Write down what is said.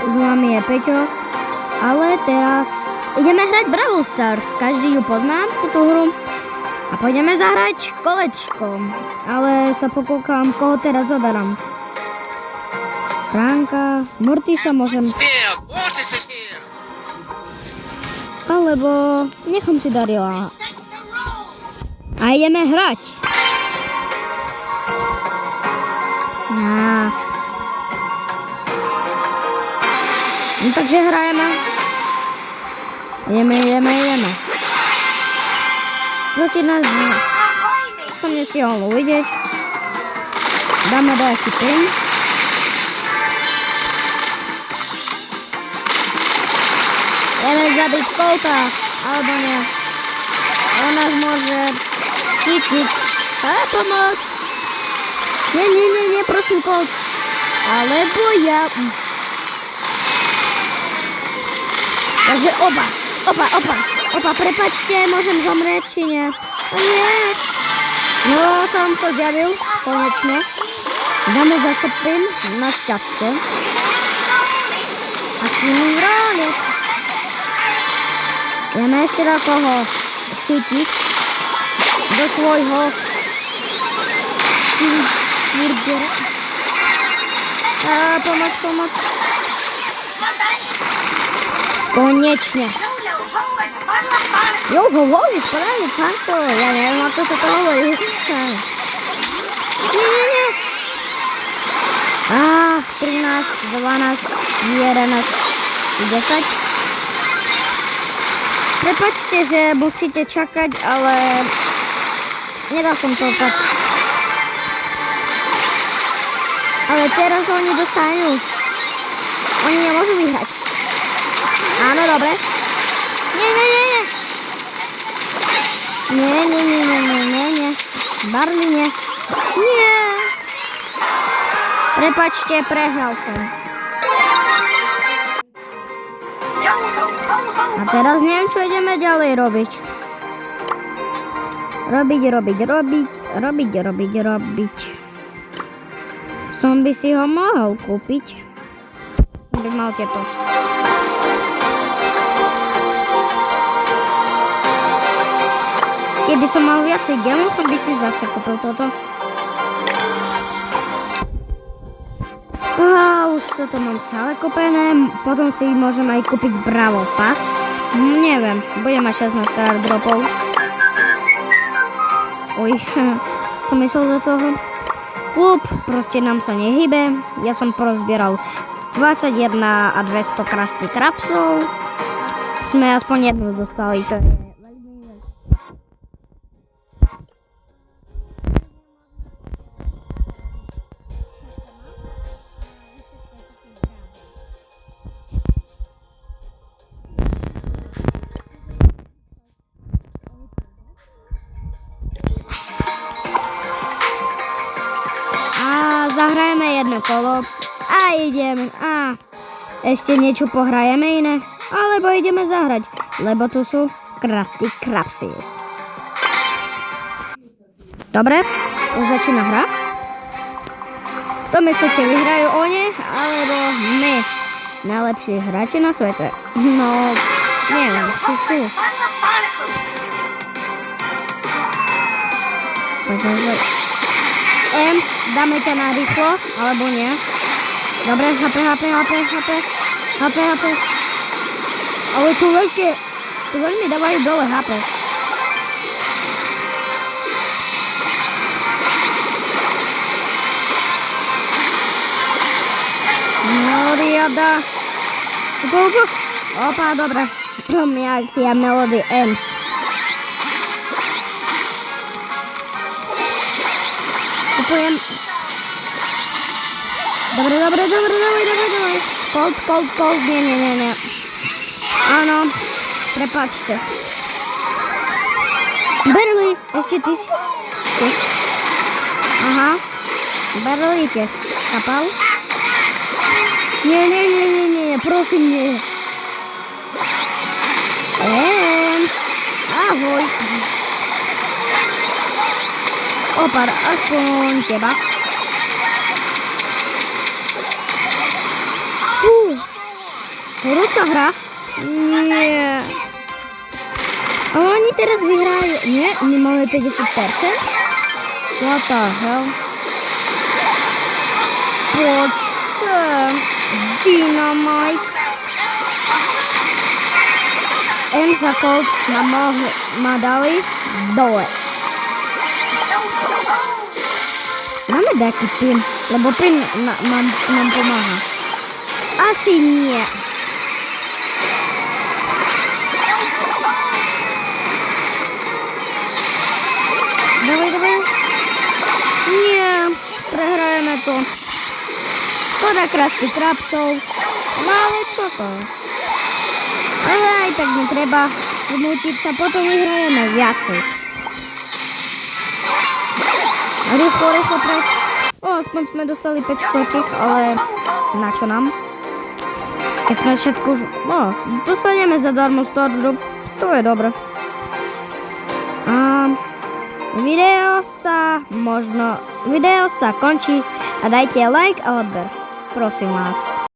s vami je Peťo, ale teraz ideme hrať Brawl Stars. Každý ju pozná, túto hru. A pôjdeme zahrať kolečko. Ale sa pokúkam, koho teraz zoberám. Franka, Mortisa môžem... Alebo nechom si Darila. A ideme hrať. No takže hrajeme. Ideme. Proti nás som nestihol uvidieť. Dáme nejaký pin. Ideme zabiť Colta, alebo nie. On nás môže chytiť. Pomoc! Nie, prosím, Colt. Alebo ja... Takže opa, prepačte, môžem zomrieť, či nie? Nie. No, tam sa zjavil, konečne. Dáme zase pin, na šťastie. A si mu hráli. Ideme ešte do koho chytiť. Do svojho burgera. Pomoc. Konečne. Jo, hovorí, správne, pánko. Ja neviem, ako sa to hovorí. Nie. 13, 12, 11, 10. Prepačte, že musíte čakať, ale nedal som to tak. Ale teraz oni dostanú. Oni nemôžu vyhrať. Áno, dobre. Nie. Barley, nie. Nie. Prepačte, prehral som. A teraz neviem, čo ideme ďalej robiť. Robiť. Som by si ho mohol kúpiť. By mal tieto. Keby som mal viacej gemov, som by si zase kúpil toto. Už toto mám celé kúpené. Potom si môžem aj kúpiť Bravo Pass. Neviem, budem mať 16 star dropov. Som myslel do toho. Klub, proste nám sa nehybe. Ja som porozbieral 21 a 200 krásnych krapsov. Sme aspoň jednu dostali, to je veľmi. Zahrajeme jedno kolo a ideme. Ešte niečo pohrajeme iné, alebo ideme zahrať, lebo tu sú krásne krapsy. Dobre, už začína hra. To myslíte, vyhrajú oni, alebo my, najlepší hráči na svete? No, neviem, či sú. Dáme ťa na rýchlo, alebo nie. Dobre, HP. Ale tu veľmi dávajú dole HP. No, riada. Opa, dobre. Ja Melody Ems. Kupujem. Dobre, dávaj. Colt, nie. Áno, prepáčte. Barley, ešte ty si? Aha, Barley tiež kapal. Nie, prosím, nie. Ahoj. Opar, aspoň teba. sa hra? Nie. Ale oni teraz vyhrajú. Nie, my máme 50%. What the hell? Poď sem. Dynamite. M za Colt ma dali dole. Máme taký pin, lebo pin nám pomáha. Asi nie. Dobre. Nie, prehrajeme to. Škoda krásnych krapsov. No ale čo to? Ale aj tak netreba smútiť sa, potom vyhrajeme viacej. Rýchlo preč. Aspoň sme dostali 500, ale na čo nám? Keď sme všetko už... dostaneme zadarmo Star Drop, to je dobre. A video sa končí a dajte like a odber. Prosím vás.